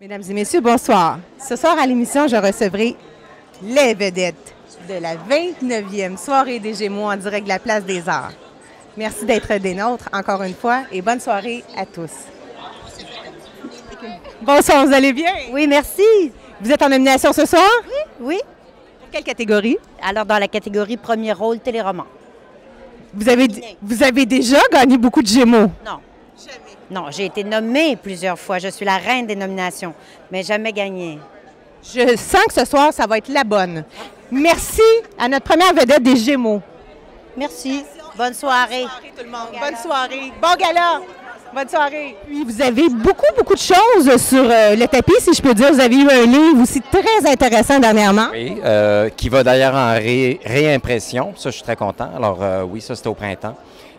Mesdames et messieurs, bonsoir. Ce soir à l'émission, je recevrai les vedettes de la 29e soirée des Gémeaux en direct de la Place des Arts. Merci d'être des nôtres encore une fois et bonne soirée à tous. Bonsoir, vous allez bien? Oui, merci. Vous êtes en nomination ce soir? Oui. Pour quelle catégorie? Alors, dans la catégorie premier rôle téléroman. Vous avez déjà gagné beaucoup de Gémeaux? Non. Non, j'ai été nommée plusieurs fois. Je suis la reine des nominations, mais jamais gagnée. Je sens que ce soir, ça va être la bonne. Merci à notre première vedette des Gémeaux. Merci. Bonne soirée. Bonne soirée tout le monde. Bonne soirée. Bon gala. Bonne soirée. Puis vous avez beaucoup de choses sur le tapis, si je peux dire. Vous avez eu un livre aussi très intéressant dernièrement. Oui, qui va d'ailleurs en réimpression. Ça, je suis très content. Alors oui, ça, c'était au printemps.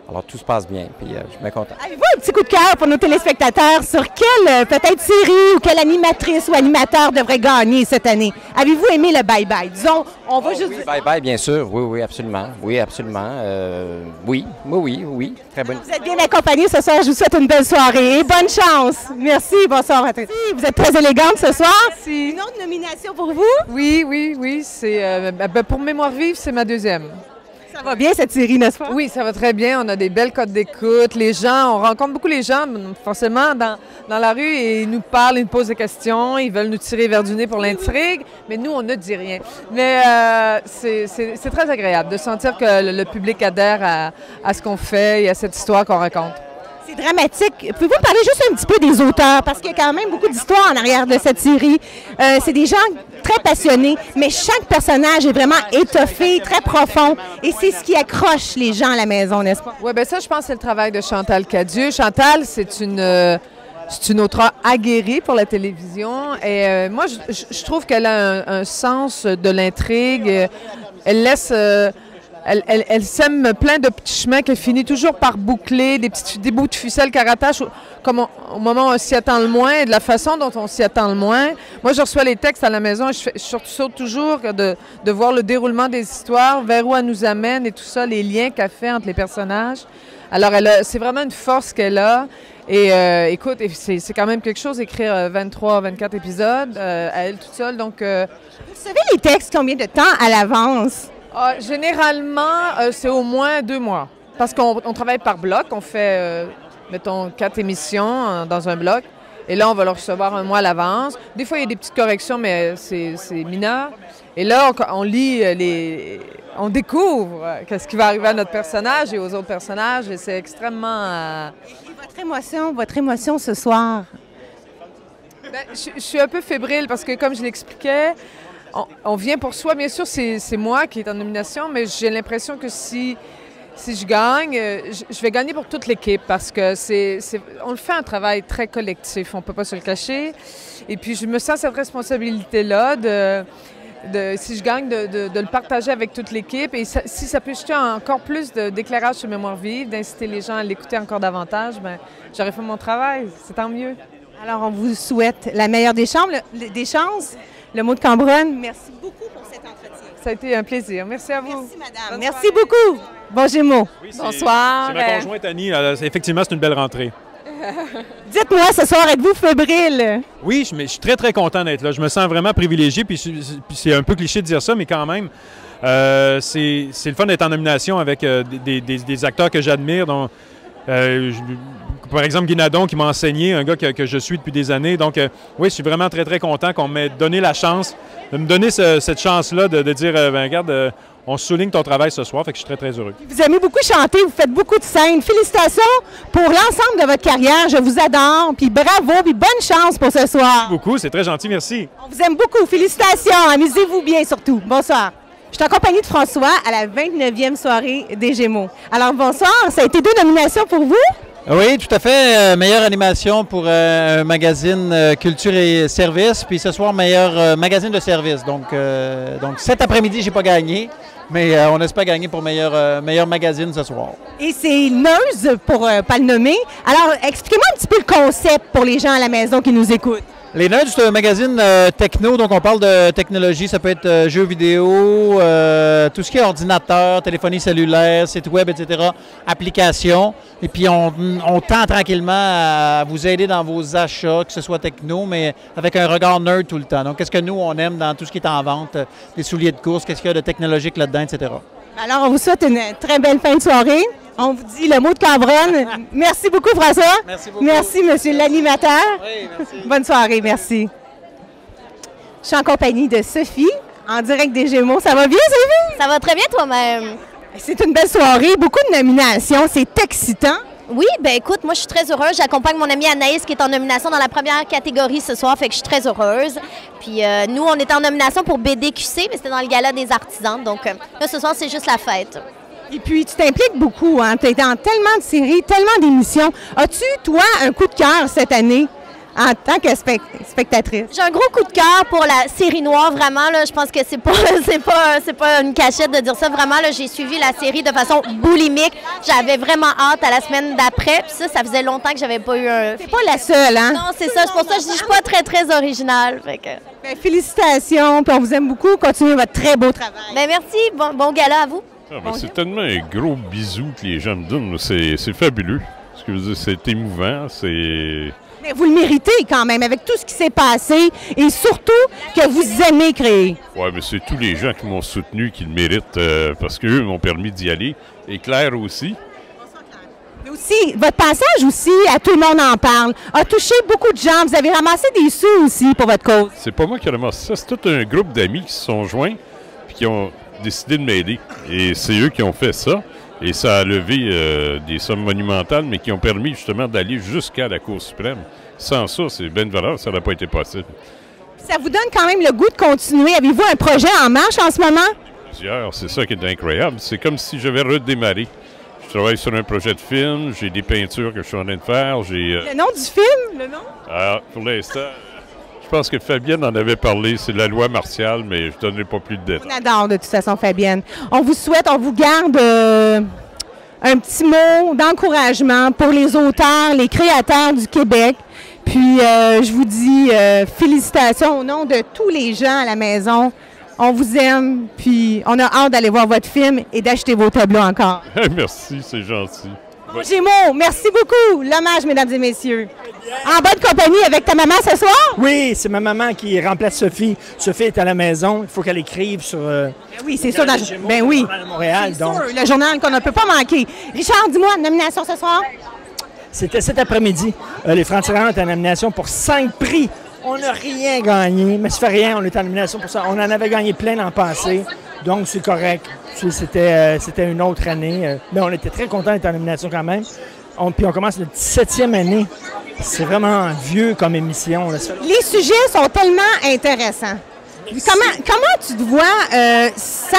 Alors, tout se passe bien, puis je suis bien content. Avez-vous un petit coup de cœur pour nos téléspectateurs sur quelle peut-être série ou quelle animatrice ou animateur devrait gagner cette année? Avez-vous aimé le bye-bye? Disons, on va juste... Oui, bye-bye, bien sûr. Oui, absolument. Oui, absolument. Oui. Très bonne. Vous êtes bien accompagnés ce soir. Je vous souhaite une belle soirée et bonne chance. Merci. Bonsoir à tous. Vous êtes très élégante ce soir. Merci. Une autre nomination pour vous? Oui. C'est, pour Mémoire vive, c'est ma deuxième. Ça va bien cette série, n'est-ce pas? Oui, ça va très bien. On a des belles codes d'écoute. Les gens, on rencontre beaucoup les gens, forcément, dans la rue, et ils nous parlent, ils nous posent des questions, ils veulent nous tirer vers du nez pour l'intrigue, mais nous, on ne dit rien. Mais c'est très agréable de sentir que le public adhère à ce qu'on fait et à cette histoire qu'on raconte. C'est dramatique. Pouvez-vous me parler juste un petit peu des auteurs? Parce qu'il y a quand même beaucoup d'histoires en arrière de cette série. C'est des gens très passionnés, mais chaque personnage est vraiment étoffé, très profond. Et c'est ce qui accroche les gens à la maison, n'est-ce pas? Oui, bien ça, je pense que c'est le travail de Chantal Cadieux. Chantal, c'est une auteure aguerrie pour la télévision. Et moi, je trouve qu'elle a un sens de l'intrigue. Elle laisse... Elle sème plein de petits chemins qu'elle finit toujours par boucler, des bouts de ficelle qu'elle rattache au moment où on s'y attend le moins et de la façon dont on s'y attend le moins. Moi, je reçois les textes à la maison et je saute toujours de voir le déroulement des histoires, vers où elle nous amène et tout ça, les liens qu'elle fait entre les personnages. Alors, c'est vraiment une force qu'elle a. Et écoute, c'est quand même quelque chose d'écrire 23, 24 épisodes à elle toute seule. Donc, Vous savez les textes combien de temps à l'avance? Généralement, c'est au moins 2 mois. Parce qu'on travaille par bloc. On fait, mettons, 4 émissions dans un bloc. Et là, on va le recevoir 1 mois à l'avance. Des fois, il y a des petites corrections, mais c'est mineur. Et là, on lit on découvre qu'est-ce qui va arriver à notre personnage et aux autres personnages. Et c'est extrêmement... Et votre émotion ce soir? Bien, je suis un peu fébrile parce que, comme je l'expliquais, on vient pour soi. Bien sûr, c'est moi qui est en nomination, mais j'ai l'impression que si je gagne, je vais gagner pour toute l'équipe parce que on le fait un travail très collectif, on ne peut pas se le cacher. Et puis, je me sens cette responsabilité-là si je gagne, de le partager avec toute l'équipe. Et si ça peut jeter encore plus d'éclairage sur Mémoire vive, d'inciter les gens à l'écouter encore davantage, bien, j'aurais fait mon travail. C'est tant mieux. Alors, on vous souhaite la meilleure des chances. Le mot de Cambronne, merci beaucoup pour cet entretien. Ça a été un plaisir. Merci à vous. Merci, madame. Merci beaucoup. Bon Gémeaux. Oui, Bonsoir. C'est ma conjointe Annie. Effectivement, c'est une belle rentrée. Dites-moi, ce soir, êtes-vous fébrile? Oui, je suis très content d'être là. Je me sens vraiment privilégié, puis c'est un peu cliché de dire ça, mais quand même, c'est le fun d'être en nomination avec des acteurs que j'admire, dont... par exemple, Guy Nadon, qui m'a enseigné, un gars que je suis depuis des années. Donc, oui, je suis vraiment très content qu'on m'ait donné la chance, de me donner cette chance-là de dire, regarde, on souligne ton travail ce soir. Fait que je suis très heureux. Vous aimez beaucoup chanter, vous faites beaucoup de scènes. Félicitations pour l'ensemble de votre carrière. Je vous adore, puis bravo, puis bonne chance pour ce soir. Merci beaucoup, c'est très gentil, merci. On vous aime beaucoup. Félicitations. Amusez-vous bien surtout. Bonsoir. Je suis accompagnée de François à la 29e soirée des Gémeaux. Alors, bonsoir. Ça a été 2 nominations pour vous? Oui, tout à fait. Meilleure animation pour un magazine Culture et Services. Puis ce soir, meilleur magazine de service. Donc cet après-midi, j'ai pas gagné. Mais on espère gagner pour meilleur magazine ce soir. Et c'est Neuse, pour pas le nommer. Alors, expliquez-moi un petit peu le concept pour les gens à la maison qui nous écoutent. Les Nerds, c'est un magazine techno, donc on parle de technologie, ça peut être jeux vidéo, tout ce qui est ordinateur, téléphonie cellulaire, site web, etc., applications. Et puis on tend tranquillement à vous aider dans vos achats, que ce soit techno, mais avec un regard nerd tout le temps. Donc qu'est-ce que nous, on aime dans tout ce qui est en vente, des souliers de course, qu'est-ce qu'il y a de technologique là-dedans, etc. Alors, on vous souhaite une très belle fin de soirée. On vous dit le mot de Cambronne. Merci beaucoup, François. Merci beaucoup. Merci, monsieur l'animateur. Oui, merci. Bonne soirée, merci. Je suis en compagnie de Sophie, en direct des Gémeaux. Ça va bien, Sophie? Ça va très bien toi-même. C'est une belle soirée, beaucoup de nominations, c'est excitant. Oui, ben écoute, moi je suis très heureuse. J'accompagne mon amie Anaïs qui est en nomination dans la première catégorie ce soir, fait que je suis très heureuse. Puis nous, on est en nomination pour BDQC, mais c'était dans le gala des artisans. Donc là, ce soir, c'est juste la fête. Et puis, tu t'impliques beaucoup, hein? Tu as été dans tellement de séries, tellement d'émissions. As-tu, toi, un coup de cœur cette année en tant que spectatrice? J'ai un gros coup de cœur pour la série noire, vraiment. Là, je pense que c'est pas une cachette de dire ça. Vraiment, là, j'ai suivi la série de façon boulimique. J'avais vraiment hâte à la semaine d'après. Puis ça faisait longtemps que j'avais pas eu un... C'est pas la seule, hein? Non, c'est ça. C'est pour ça que je dis je suis pas très, très originale. Fait que... Bien, félicitations, puis on vous aime beaucoup. Continuez votre très beau travail. Bien, merci. Bon gala à vous. C'est tellement un gros bisou que les gens me donnent. C'est fabuleux. Ce que je veux dire, c'est émouvant. Mais vous le méritez quand même, avec tout ce qui s'est passé et surtout que vous aimez créer. Oui, mais c'est tous les gens qui m'ont soutenu qui le méritent parce qu'eux m'ont permis d'y aller. Et Claire aussi. Mais aussi, votre passage aussi, à Tout le monde en parle, a touché beaucoup de gens. Vous avez ramassé des sous aussi pour votre cause. C'est pas moi qui ai ramassé ça. C'est tout un groupe d'amis qui se sont joints et qui ont décidé de m'aider. Et c'est eux qui ont fait ça. Et ça a levé des sommes monumentales, mais qui ont permis justement d'aller jusqu'à la Cour suprême. Sans ça, c'est bien de valeur, ça n'aurait pas été possible. Ça vous donne quand même le goût de continuer. Avez-vous un projet en marche en ce moment? Plusieurs, c'est ça qui est incroyable. C'est comme si j'avais redémarré. Je travaille sur un projet de film, j'ai des peintures que je suis en train de faire. Le nom du film? Le nom? Pour l'instant, je pense que Fabienne en avait parlé. C'est la loi martiale, mais je ne donnerai pas plus de détails. On adore de toute façon, Fabienne. On vous souhaite, on vous garde un petit mot d'encouragement pour les auteurs, les créateurs du Québec. Puis, je vous dis félicitations au nom de tous les gens à la maison. On vous aime, puis on a hâte d'aller voir votre film et d'acheter vos tableaux encore. Merci, c'est gentil. Bon, Gémeaux, merci beaucoup. L'hommage, mesdames et messieurs. En bonne compagnie avec ta maman ce soir? Oui, c'est ma maman qui remplace Sophie. Sophie est à la maison. Il faut qu'elle écrive sur... oui, c'est ça. Ben oui. À Montréal, donc. Sûr, le journal qu'on ne peut pas manquer. Richard, dis-moi, nomination ce soir? C'était cet après-midi. Les Francs-Tireurs étaient en nomination pour 5 prix. On n'a rien gagné, mais ça fait rien. On est en nomination pour ça. On en avait gagné plein l'an passé. Donc, c'est correct. C'était une autre année. Mais on était très contents d'être en nomination quand même. Puis on commence notre 17e année. C'est vraiment vieux comme émission. Là. Les sujets sont tellement intéressants. Comment tu te vois sans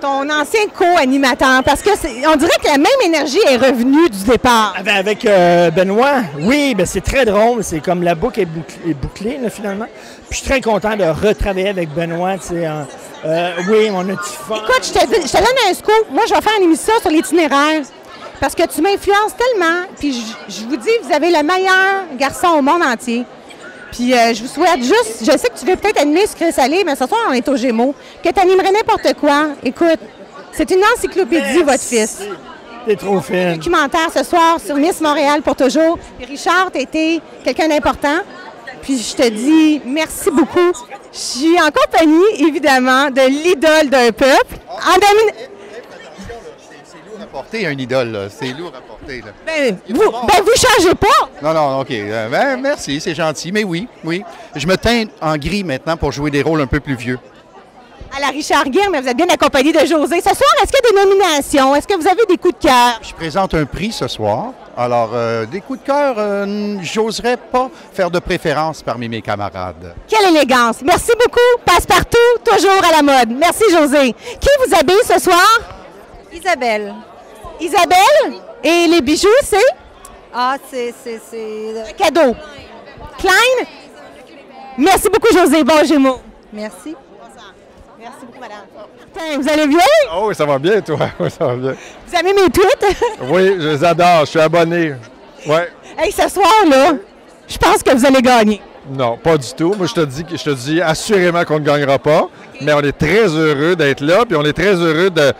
ton ancien co-animateur? Parce que on dirait que la même énergie est revenue du départ. Avec Benoît, oui, ben c'est très drôle. C'est comme la boucle est bouclée, là, finalement. Puis je suis très content de retravailler avec Benoît. Oui, on a du fun. Écoute, je te donne un scoop. Moi, je vais faire une émission sur l'itinéraire. Parce que tu m'influences tellement. Puis je vous dis, vous avez le meilleur garçon au monde entier. Puis je vous souhaite juste, je sais que tu veux peut-être animer Sucré Salé, mais ce soir, on est aux Gémeaux, que tu animerais n'importe quoi. Écoute, c'est une encyclopédie, votre fils. T'es trop fine. Documentaire ce soir sur Miss Montréal pour toujours. Puis Richard, tu été quelqu'un d'important. Puis je te dis merci beaucoup. Je suis en compagnie, évidemment, de l'idole d'un peuple. C'est lourd à porter, un idole, là. C'est lourd à porter, là. Vous changez pas! Non, OK. Merci, c'est gentil, mais oui. Je me teins en gris maintenant pour jouer des rôles un peu plus vieux. À la Richard Guerre, mais vous êtes bien accompagné de José. Ce soir, est-ce qu'il y a des nominations? Est-ce que vous avez des coups de cœur? Je présente un prix ce soir. Alors, des coups de cœur, j'oserais pas faire de préférence parmi mes camarades. Quelle élégance! Merci beaucoup. Passe-partout, toujours à la mode. Merci, José. Qui vous habille ce soir? Isabelle. Isabelle? Et les bijoux, c'est? C'est... Cadeau. Klein? Merci beaucoup, José. Bon Gémeaux. Merci. Merci beaucoup, madame. Vous allez bien? Oh, ça va bien, toi? Oui, ça va bien. Vous aimez mes tweets? Oui, je les adore. Je suis abonné. Ouais. Hey, ce soir, là, je pense que vous allez gagner. Non, pas du tout. Moi, je te dis assurément qu'on ne gagnera pas, mais on est très heureux d'être là, puis on est très heureux de...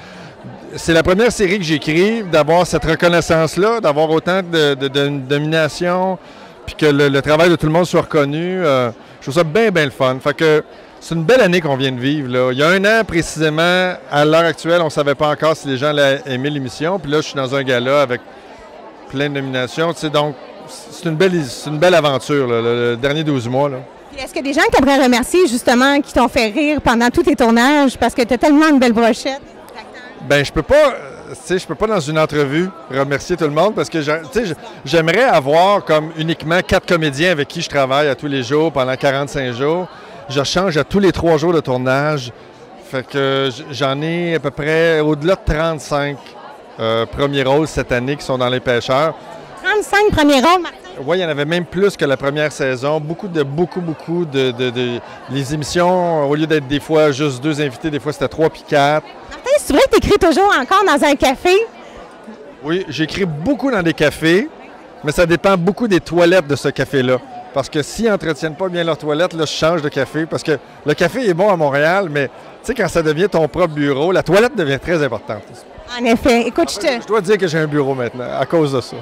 C'est la première série que j'écris, d'avoir cette reconnaissance-là, d'avoir autant de nominations, puis que le travail de tout le monde soit reconnu. Je trouve ça bien, bien le fun. Fait que c'est une belle année qu'on vient de vivre, là. Il y a un an, précisément, à l'heure actuelle, on ne savait pas encore si les gens allaient aimer l'émission, puis là, je suis dans un gala avec plein de nominations, tu sais, donc c'est une belle aventure, là, le dernier 12 mois, là. Est-ce qu'il y a des gens que tu aimerais remercier, justement, qui t'ont fait rire pendant tous tes tournages, parce que tu as tellement une belle brochette? Ben je peux pas dans une entrevue remercier tout le monde parce que j'aimerais avoir comme uniquement 4 comédiens avec qui je travaille à tous les jours pendant 45 jours. Je change à tous les 3 jours de tournage. Fait que j'en ai à peu près au-delà de 35 premiers rôles cette année qui sont dans Les Pêcheurs. 35 premiers rôles, Martin? Oui, il y en avait même plus que la première saison. Beaucoup de les émissions, au lieu d'être des fois juste 2 invités, des fois c'était 3 puis 4. Martin, c'est vrai que tu écris toujours encore dans un café? Oui, j'écris beaucoup dans des cafés, mais ça dépend beaucoup des toilettes de ce café-là. Parce que s'ils n'entretiennent pas bien leurs toilettes, là, je change de café. Parce que le café est bon à Montréal, mais tu sais, quand ça devient ton propre bureau, la toilette devient très importante. En effet. Écoute, je dois dire que j'ai un bureau maintenant, à cause de ça.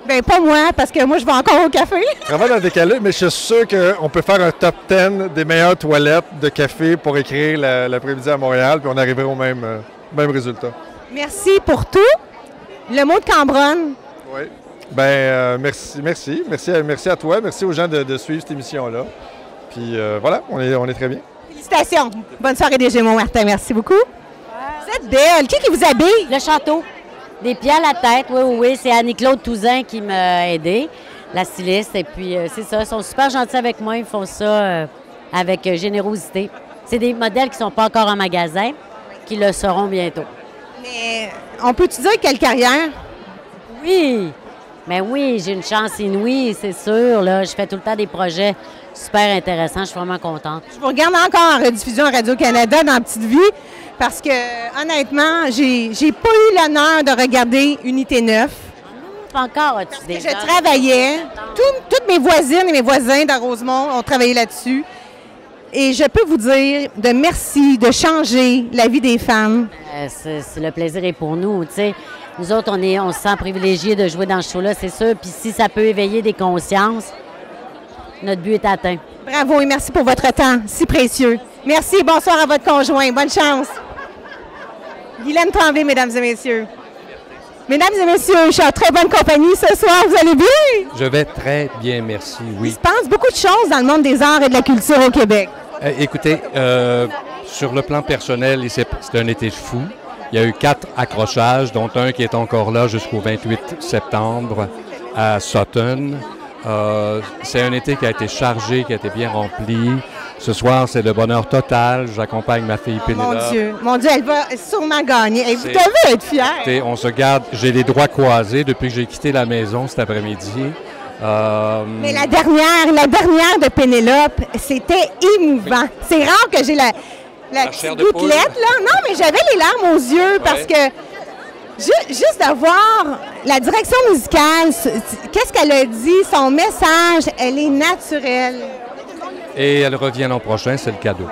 Bien, pas moi, parce que moi, je vais encore au café. Je travaille dans des cafés, mais je suis sûr qu'on peut faire un top 10 des meilleures toilettes de café pour écrire l'après-midi à Montréal, puis on arriverait au même résultat. Merci pour tout. Le mot de Cambronne. Oui. Bien, merci. Merci à toi. Merci aux gens de suivre cette émission-là. Puis voilà, on est très bien. Félicitations. Bonne soirée des Gémeaux, Martin. Merci beaucoup. Vous êtes belle. Qui vous habille? Le château. Des pieds à la tête, oui. C'est Annie-Claude Touzin qui m'a aidée, la styliste. Et puis, c'est ça, ils sont super gentils avec moi. Ils font ça avec générosité. C'est des modèles qui ne sont pas encore en magasin, qui le seront bientôt. Mais on peut-tu dire quelle carrière? Oui. Mais oui, j'ai une chance inouïe, c'est sûr. Là, je fais tout le temps des projets super intéressants. Je suis vraiment contente. Je vous regarde encore en rediffusion Radio-Canada dans Petite Vie parce que, honnêtement, j'ai pas eu l'honneur de regarder Unité 9. Pas encore, as-tu déjà? Je travaillais. Toutes mes voisines et mes voisins dans Rosemont ont travaillé là-dessus. Et je peux vous dire de merci, de changer la vie des femmes. Le plaisir est pour nous, tu sais. Nous autres, on se sent privilégiés de jouer dans ce show-là, c'est sûr. Puis si ça peut éveiller des consciences, notre but est atteint. Bravo et merci pour votre temps si précieux. Merci et bonsoir à votre conjoint. Bonne chance. Guylaine Tremblay, mesdames et messieurs. Mesdames et messieurs, je suis en très bonne compagnie ce soir. Vous allez bien? Je vais très bien, merci, oui. Il se passe beaucoup de choses dans le monde des arts et de la culture au Québec. Écoutez, sur le plan personnel, c'est un été fou. Il y a eu 4 accrochages, dont un qui est encore là jusqu'au 28 septembre à Sutton. C'est un été qui a été chargé, qui a été bien rempli. Ce soir, c'est le bonheur total. J'accompagne ma fille Pénélope. Mon Dieu, elle va sûrement gagner. Et vous devez être fiers. On se garde. J'ai les droits croisés depuis que j'ai quitté la maison cet après-midi. Mais la dernière de Pénélope, c'était émouvant. C'est rare que j'ai la petite gouttelette, là. Non, mais j'avais les larmes aux yeux parce que juste de voir la direction musicale, qu'est-ce qu'elle a dit, son message, elle est naturelle. Et elle revient l'an prochain, c'est le cadeau.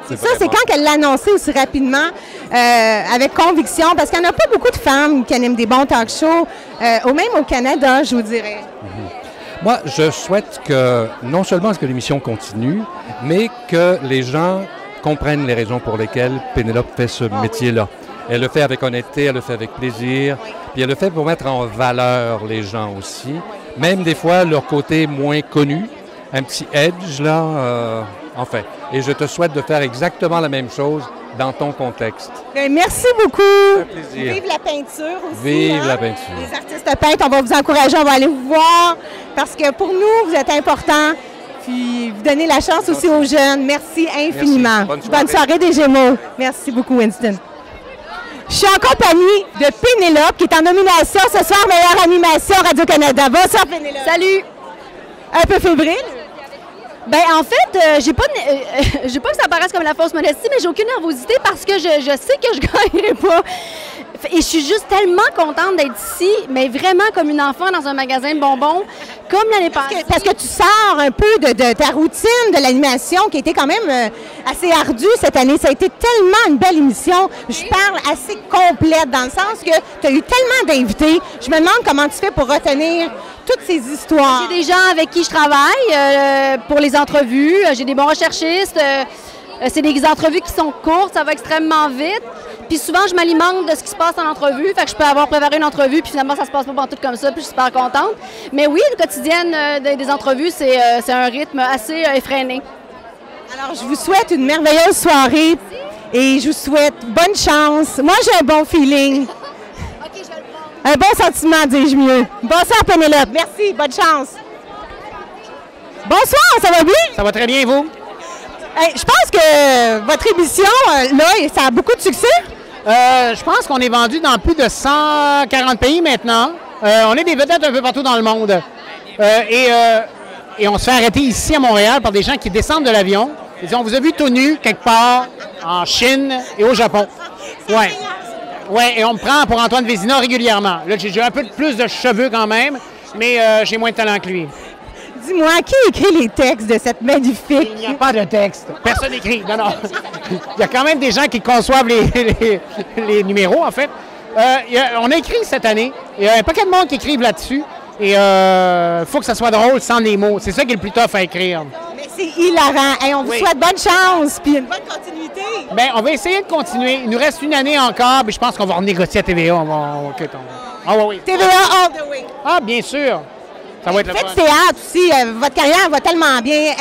C'est quand qu'elle l'a annoncé aussi rapidement, avec conviction, parce qu'il n'y en a pas beaucoup de femmes qui animent des bons talk shows, même au Canada, je vous dirais. Moi, je souhaite que non seulement que l'émission continue, mais que les gens comprennent les raisons pour lesquelles Pénélope fait ce métier-là. Elle le fait avec honnêteté, elle le fait avec plaisir, puis elle le fait pour mettre en valeur les gens aussi, même des fois leur côté moins connu, un petit edge là, enfin. Et je te souhaite de faire exactement la même chose dans ton contexte. Bien, merci beaucoup. Un plaisir. Vive la peinture aussi. Vive la peinture. Les artistes peintres, on va vous encourager, on va aller vous voir, parce que pour nous, vous êtes importants. Puis vous donnez la chance aussi aux jeunes. Merci infiniment. Merci. Bonne soirée des Gémeaux. Merci beaucoup, Winston. Je suis en compagnie de Pénélope, qui est en nomination ce soir, meilleure animation Radio-Canada. Bonsoir, Pénélope. Salut. Un peu fébrile? Ben en fait, j'ai pas que ça paraisse comme la fausse modestie, mais j'ai aucune nervosité parce que je sais que je gagnerai pas. Et je suis juste tellement contente d'être ici, mais vraiment comme une enfant dans un magasin de bonbons, comme l'année passée. Parce que tu sors un peu de ta routine de l'animation qui était quand même assez ardue cette année. Ça a été tellement une belle émission. Je parle assez complète dans le sens que tu as eu tellement d'invités. Je me demande comment tu fais pour retenir toutes ces histoires. J'ai des gens avec qui je travaille pour les entrevues. J'ai des bons recherchistes. C'est des entrevues qui sont courtes, ça va extrêmement vite. Puis souvent, je m'alimente de ce qui se passe en entrevue. Fait que je peux avoir préparé une entrevue, puis finalement, ça se passe pas tout comme ça, puis je suis super contente. Mais oui, le quotidien des entrevues, c'est un rythme assez effréné. Alors, je vous souhaite une merveilleuse soirée et je vous souhaite bonne chance. Moi, j'ai un bon feeling. Un bon sentiment, dis-je mieux. Bonsoir, Pénélope. Merci, bonne chance. Bonsoir, ça va bien? Ça va très bien, vous? Hey, je pense que votre émission, là, ça a beaucoup de succès. Je pense qu'on est vendu dans plus de 140 pays maintenant. On est des vedettes un peu partout dans le monde. Et on se fait arrêter ici à Montréal par des gens qui descendent de l'avion. Ils disent, on vous a vu tout nu quelque part en Chine et au Japon. Ouais. Ouais, et on me prend pour Antoine Vézina régulièrement. Là, j'ai un peu plus de cheveux quand même, mais j'ai moins de talent que lui. Dis-moi, qui écrit les textes de cette magnifique... Il n'y a pas de texte. Personne n'écrit. Non, non. Il y a quand même des gens qui conçoivent les numéros, en fait. On a écrit cette année. Il y a un paquet de monde qui écrivent là-dessus. Et il faut que ça soit drôle sans les mots. C'est ça qui est le plus tough à écrire. Mais c'est hilarant. Hey, on vous souhaite bonne chance puis une bonne continuité. Bien, on va essayer de continuer. Il nous reste une année encore, puis je pense qu'on va renégocier à TVA. Ah oui. TVA all the way. Ah, bien sûr. Ça va être le fun. Faites théâtre aussi. Votre carrière va tellement bien.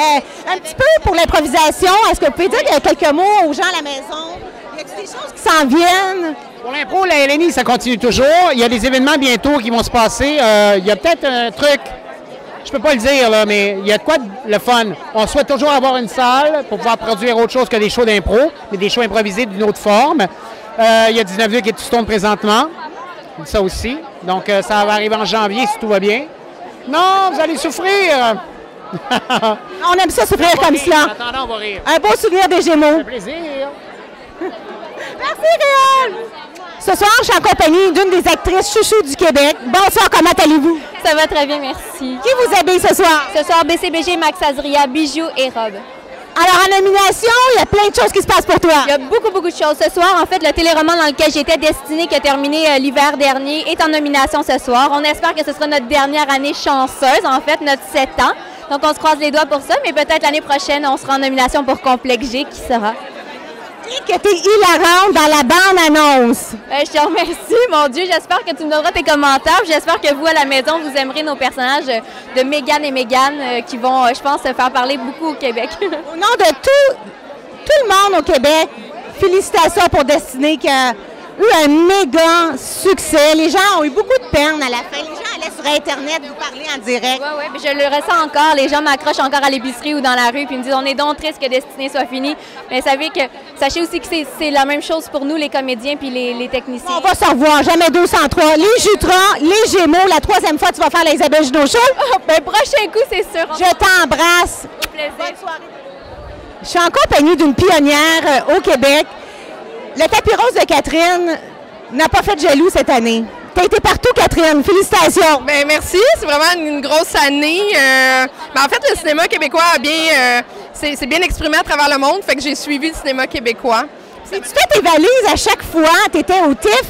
Un petit peu pour l'improvisation, est-ce que vous pouvez dire quelques mots aux gens à la maison? Y a-t-il des choses qui s'en viennent? Pour l'impro, la LNI, ça continue toujours. Il y a des événements bientôt qui vont se passer. Il y a peut-être un truc, je peux pas le dire, là, mais il y a de quoi le fun. On souhaite toujours avoir une salle pour pouvoir produire autre chose que des shows d'impro, mais des shows improvisés d'une autre forme. Il y a 19 lieux qui est tout stone présentement. Ça aussi. Donc, ça va arriver en janvier si tout va bien. Non, vous allez souffrir. On aime ça souffrir comme cela. Attendez, on va rire. Un beau souvenir des Gémeaux. Ça fait plaisir. Merci, Réal. Ce soir, je suis en compagnie d'une des actrices chouchou du Québec. Bonsoir, comment allez-vous? Ça va très bien, merci. Qui vous habille ce soir? Ce soir, BCBG, Max Azria, bijoux et robes. Alors, en nomination, il y a plein de choses qui se passent pour toi. Il y a beaucoup de choses. Ce soir, en fait, le téléroman dans lequel j'étais destinée, qui a terminé l'hiver dernier, est en nomination ce soir. On espère que ce sera notre dernière année chanceuse, en fait, notre 7 ans. Donc, on se croise les doigts pour ça, mais peut-être l'année prochaine, on sera en nomination pour Complexe G, qui sera. Que t'es hilarante dans la bande-annonce. Je te remercie, mon Dieu. J'espère que tu me donneras tes commentaires. J'espère que vous, à la maison, vous aimerez nos personnages de Mégane et Mégane qui vont, je pense, faire parler beaucoup au Québec. Au nom de tout le monde au Québec, félicitations pour Destinée qui a eu un méga succès. Les gens ont eu beaucoup de peine à la fin. Les gens allaient sur Internet vous parler en direct. Oui, mais je le ressens encore. Les gens m'accrochent encore à l'épicerie ou dans la rue puis me disent on est donc triste que Destinée soit finie. Mais sachez aussi que c'est la même chose pour nous, les comédiens puis les techniciens. On va se revoir, jamais 203. Les Jutras, les Gémeaux, la troisième fois tu vas faire la Isabelle Junot Show. Prochain coup, c'est sûr. Je t'embrasse. Plaisir. Bonne soirée. Je suis en compagnie d'une pionnière au Québec. Le tapis rose de Catherine n'a pas fait de jaloux cette année. Tu as été partout, Catherine. Félicitations. Bien, merci. C'est vraiment une grosse année. En fait, le cinéma québécois c'est bien exprimé à travers le monde. Fait que j'ai suivi le cinéma québécois. Tu fais tes valises à chaque fois. Tu étais au TIFF,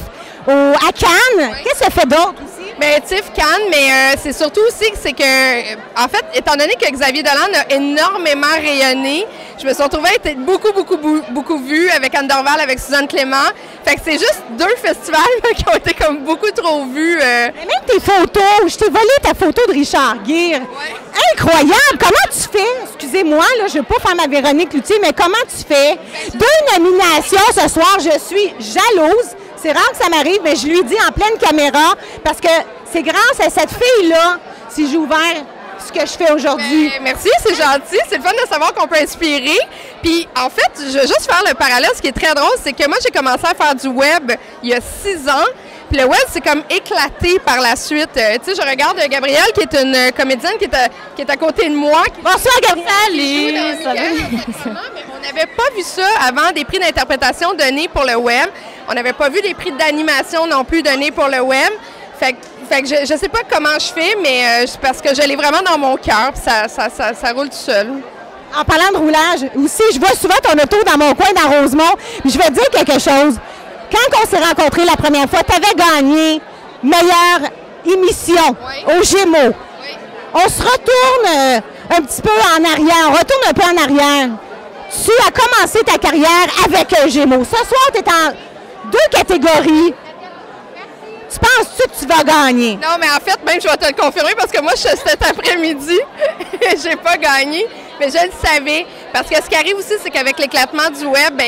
à Cannes. Oui. Qu'est-ce que ça fait d'autre aussi? Bien, TIFF, Cannes, mais c'est surtout aussi que c'est que, en fait, étant donné que Xavier Dolan a énormément rayonné, je me suis retrouvée à être beaucoup vue avec Anne Dorval, avec Suzanne Clément. Fait que c'est juste 2 festivals qui ont été comme beaucoup trop vus. Mais même tes photos, je t'ai volé ta photo de Richard Gere. Ouais. Incroyable! Comment tu fais? Excusez-moi, là, je ne veux pas faire ma Véronique Cloutier, mais comment tu fais? 2 nominations ce soir, je suis jalouse. C'est rare que ça m'arrive, mais je lui dis en pleine caméra, parce que c'est grâce à cette fille-là si j'ai ouvert ce que je fais aujourd'hui. Merci, c'est gentil. C'est le fun de savoir qu'on peut inspirer. Puis, en fait, je veux juste faire le parallèle. Ce qui est très drôle, c'est que moi, j'ai commencé à faire du web il y a 6 ans. Puis le web, c'est comme éclaté par la suite. Tu sais, je regarde Gabrielle, qui est une comédienne qui est à côté de moi. Bonsoir, Gabrielle! Salut! Mais on n'avait pas vu ça avant des prix d'interprétation donnés pour le web. On n'avait pas vu les prix d'animation non plus donnés pour le web. Fait que je sais pas comment je fais, mais parce que je l'ai vraiment dans mon cœur, puis ça roule tout seul. En parlant de roulage, aussi, je vois souvent ton auto dans mon coin dans Rosemont. Puis je vais te dire quelque chose. Quand on s'est rencontrés la première fois, tu avais gagné meilleure émission aux Gémeaux. Oui. On se retourne un petit peu en arrière. On retourne un peu en arrière. Tu as commencé ta carrière avec un Gémeaux. Ce soir, tu es en 2 catégories. Tu penses-tu que tu vas gagner? Non, mais en fait, même, je vais te le confirmer parce que moi, cet après-midi, j'ai pas gagné. Mais je le savais. Parce que ce qui arrive aussi, c'est qu'avec l'éclatement du web, bien,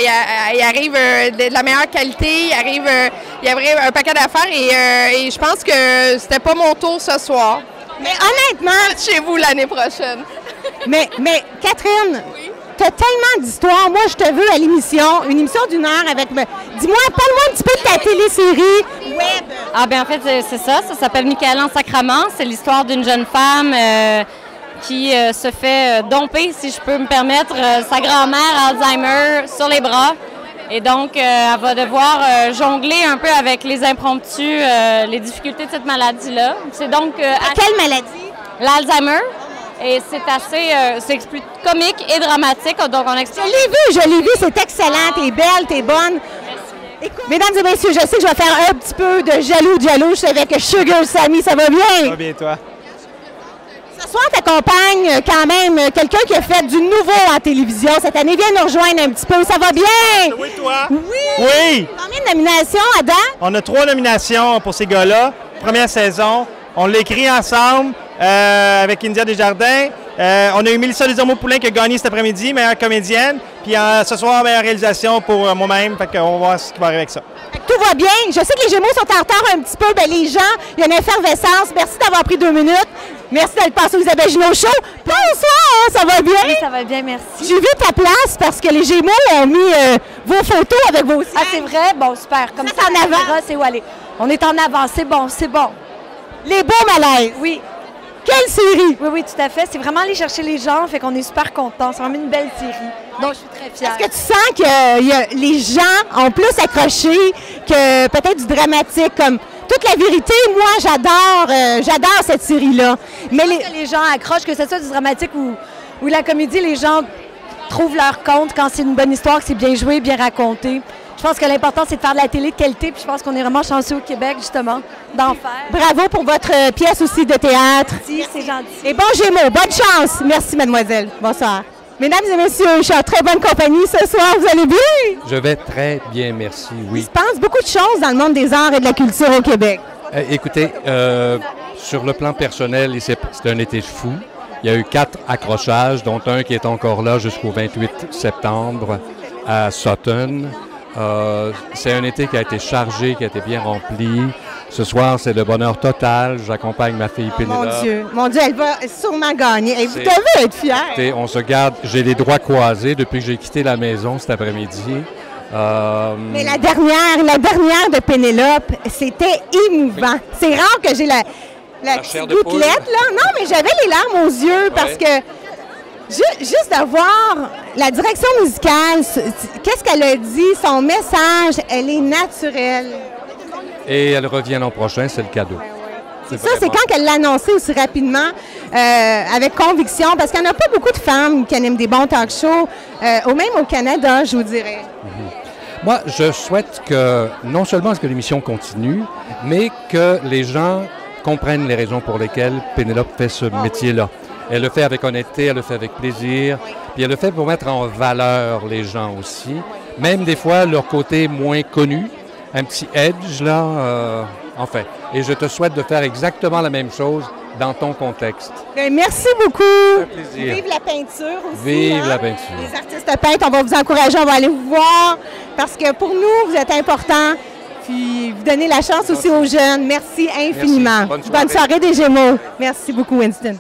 il arrive de la meilleure qualité, il arrive un paquet d'affaires et je pense que c'était pas mon tour ce soir. Mais honnêtement... Chez vous l'année prochaine. mais Catherine, oui? Tu as tellement d'histoires. Moi, je te veux à l'émission, une émission d'1 heure avec... Dis-moi, parle-moi un petit peu de ta télésérie web. Ah bien en fait, c'est ça s'appelle Michaela en Sacrament. C'est l'histoire d'une jeune femme qui se fait domper, si je peux me permettre, sa grand-mère Alzheimer sur les bras. Et donc, elle va devoir jongler un peu avec les impromptus, les difficultés de cette maladie-là. C'est donc... quelle maladie? L'Alzheimer. Et c'est assez c'est plus comique et dramatique. Donc on explique... Je l'ai vu, c'est excellent. T'es belle, t'es bonne. Écoute, mesdames et messieurs, je sais que je vais faire un petit peu de jaloux. Je suis avec Sugar Sammy, ça va bien? Ça va bien, toi? Ce soir, tu accompagnes quand même quelqu'un qui a fait du nouveau en télévision cette année. Viens nous rejoindre un petit peu. Ça va bien? Oui, toi? Oui! Oui! Combien de nominations à date? On a 3 nominations pour ces gars-là. Première saison. On l'a écrit ensemble avec India Desjardins. On a eu Mélissa Desormeaux-Poulain qui a gagné cet après-midi, meilleure comédienne. Puis ce soir, meilleure réalisation pour moi-même. Fait qu'on va voir ce qui va arriver avec ça. Tout va bien. Je sais que les Gémeaux sont en retard un petit peu. Bien, les gens, il y a une effervescence. Merci d'avoir pris 2 minutes. Merci d'être passé au Isabelle Junot Show. Bonsoir, ça va bien? Oui, ça va bien, merci. J'ai vu ta place parce que les Gémeaux ont mis vos photos avec vos signes. Ah, c'est vrai? Bon, super. Comme ça, en avant. C'est où aller. On est en avant, c'est bon, c'est bon. Les beaux malaises. Oui. Quelle série? Oui, tout à fait. C'est vraiment aller chercher les gens, fait qu'on est super contents. C'est vraiment une belle série. Donc, je suis très fière. Est-ce que tu sens que les gens ont plus accroché que peut-être du dramatique? Comme toute la vérité, moi, j'adore cette série-là. Mais les gens accrochent, que ce soit du dramatique ou la comédie, les gens trouvent leur compte quand c'est une bonne histoire, que c'est bien joué, bien raconté. Je pense que l'important, c'est de faire de la télé de qualité, puis je pense qu'on est vraiment chanceux au Québec, justement, d'en faire. Bravo pour votre pièce aussi de théâtre. Merci, c'est gentil. Et bon Gémeaux, bonne chance. Merci, mademoiselle. Bonsoir. Mesdames et messieurs, je suis en très bonne compagnie ce soir. Vous allez bien? Je vais très bien, merci, oui. Il se passe beaucoup de choses dans le monde des arts et de la culture au Québec. Écoutez, sur le plan personnel, c'est un été fou. Il y a eu 4 accrochages, dont un qui est encore là jusqu'au 28 septembre à Sutton. C'est un été qui a été chargé, qui a été bien rempli. Ce soir, c'est le bonheur total. J'accompagne ma fille Pénélope. Mon Dieu, elle va sûrement gagner. Et vous devez être fiers. On se garde. J'ai les droits croisés depuis que j'ai quitté la maison cet après-midi. Mais la dernière de Pénélope, c'était émouvant. C'est rare que j'ai la petite gouttelette, là. Non, mais j'avais les larmes aux yeux parce que juste d'avoir la direction musicale, qu'est-ce qu'elle a dit, son message, elle est naturelle. Et elle revient l'an prochain, c'est le cadeau. C'est ça, c'est quand qu'elle l'a annoncé aussi rapidement, avec conviction, parce qu'il n'y en a pas beaucoup de femmes qui animent des bons talk shows, même au Canada, je vous dirais. Moi, je souhaite que non seulement que l'émission continue, mais que les gens comprennent les raisons pour lesquelles Pénélope fait ce métier-là. Elle le fait avec honnêteté, elle le fait avec plaisir, puis elle le fait pour mettre en valeur les gens aussi, même des fois leur côté moins connu, un petit edge là, enfin. Et je te souhaite de faire exactement la même chose dans ton contexte. Bien, merci beaucoup. Un plaisir. Vive la peinture aussi. Vive la peinture. Les artistes peintres, on va vous encourager, on va aller vous voir, parce que pour nous, vous êtes importants. Puis vous donnez la chance aussi aux jeunes. Merci infiniment. Merci. Bonne soirée des Gémeaux. Merci beaucoup, Winston.